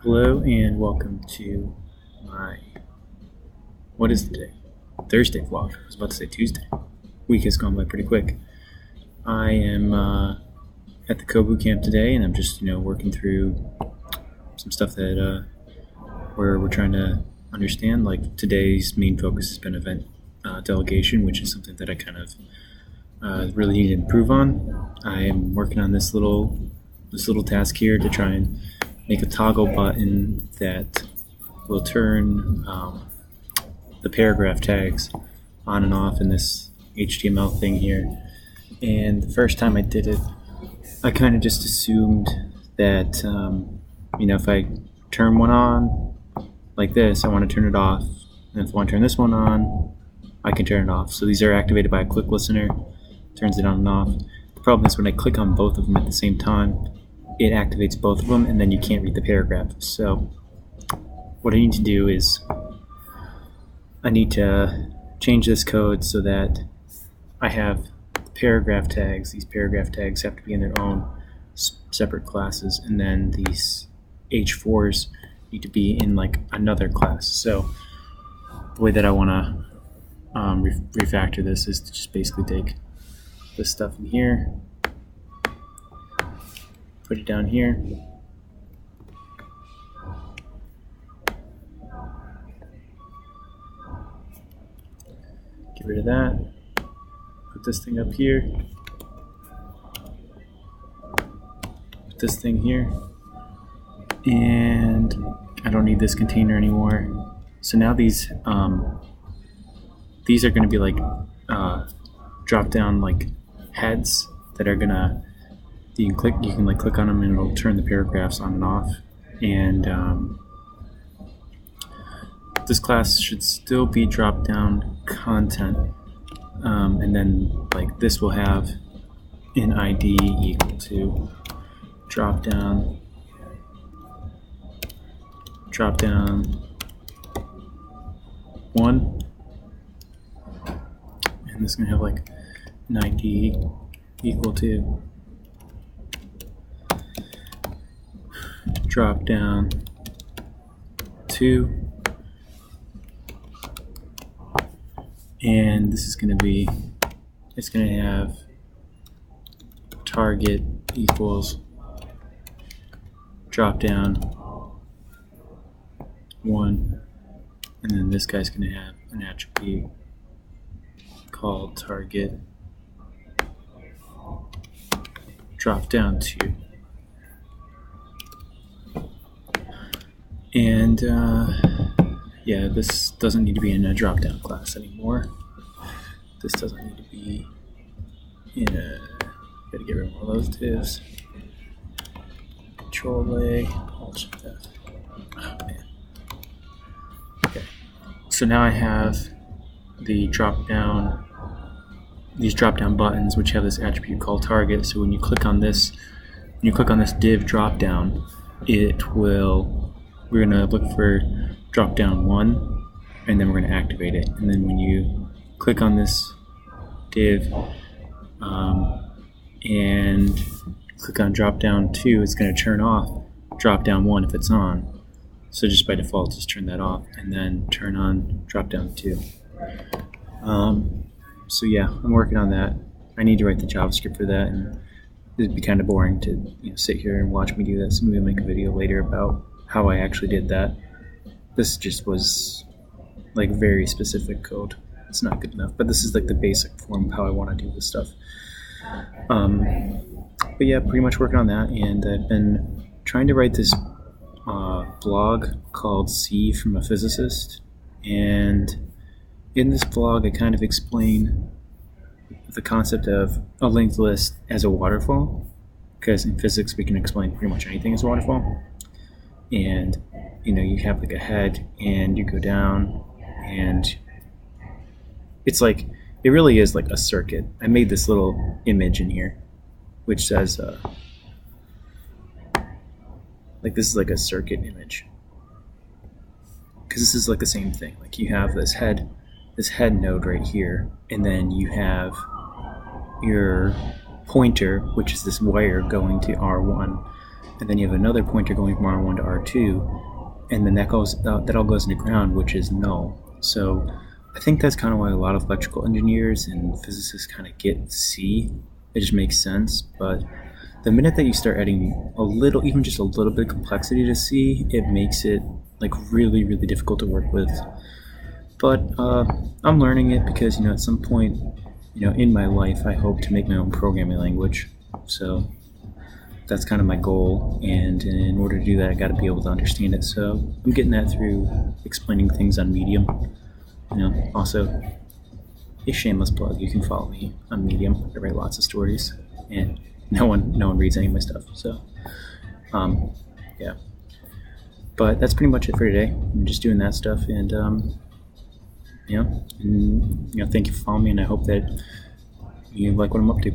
Hello and welcome to my, what is the day? Thursday vlog. I was about to say Tuesday. Week has gone by pretty quick. I am at the Kobu camp today and I'm just, working through some stuff that where we're trying to understand. Like today's main focus has been event delegation, which is something that I kind of really need to improve on. I am working on this little task here to try and make a toggle button that will turn the paragraph tags on and off in this HTML thing here. And the first time I did it, I kind of just assumed that, if I turn one on like this, I want to turn it off. And if I want to turn this one on, I can turn it off. So these are activated by a quick listener, turns it on and off. The problem is when I click on both of them at the same time, it activates both of them and then you can't read the paragraph. So what I need to do is I need to change this code so that I have paragraph tags. These paragraph tags have to be in their own separate classes, and then these H4s need to be in like another class. So the way that I want to refactor this is to just basically take this stuff in here, put it down here, get rid of that, put this thing up here, put this thing here, and I don't need this container anymore. So now these are going to be like drop down like heads that are gonna, you can like click on them and it'll turn the paragraphs on and off. And this class should still be drop down content, and then like this will have an ID equal to drop down 1, and this is gonna have like an ID equal to drop down 2, and this is going to be, it's going to have target equals drop down 1, and then this guy's going to have an attribute called target drop down 2. And yeah, this doesn't need to be in a drop-down class anymore. This doesn't need to be in a, gotta get rid of all those divs. Control-A, Alt-F. Oh man. Okay, so now I have the these drop-down buttons, which have this attribute called target. So when you click on this div drop-down, we're going to look for drop down 1, and then we're going to activate it. And then when you click on this div and click on drop down 2, it's going to turn off drop down 1 if it's on. So just by default, just turn that off and then turn on drop down 2. So yeah, I'm working on that. I need to write the JavaScript for that, and it'd be kind of boring to sit here and watch me do that. So maybe I'll make a video later about how I actually did that. This just was like very specific code. It's not good enough, but this is like the basic form of how I want to do this stuff. But yeah, pretty much working on that, and I've been trying to write this blog called C from a Physicist, and in this blog I kind of explain the concept of a linked list as a waterfall, because in physics we can explain pretty much anything as a waterfall. And you have like a head and you go down, and it's like, it really is like a circuit. I made this little image in here which says like this is like a circuit image, because this is like the same thing. Like you have this head node right here, and then you have your pointer, which is this wire going to R1, and then you have another pointer going from R1 to R2, and then that all goes into ground, which is null. So I think that's kind of why a lot of electrical engineers and physicists kind of get C. It just makes sense. But the minute that you start adding a little, even just a little bit of complexity to C, it makes it like really, really difficult to work with. But I'm learning it because, at some point, in my life, I hope to make my own programming language. So that's kind of my goal, and in order to do that, I got to be able to understand it. So I'm getting that through explaining things on Medium. Also, a shameless plug, you can follow me on Medium. I write lots of stories, and no one reads any of my stuff. So yeah, but that's pretty much it for today. I'm just doing that stuff, and thank you for following me, and I hope that you like what I'm up to.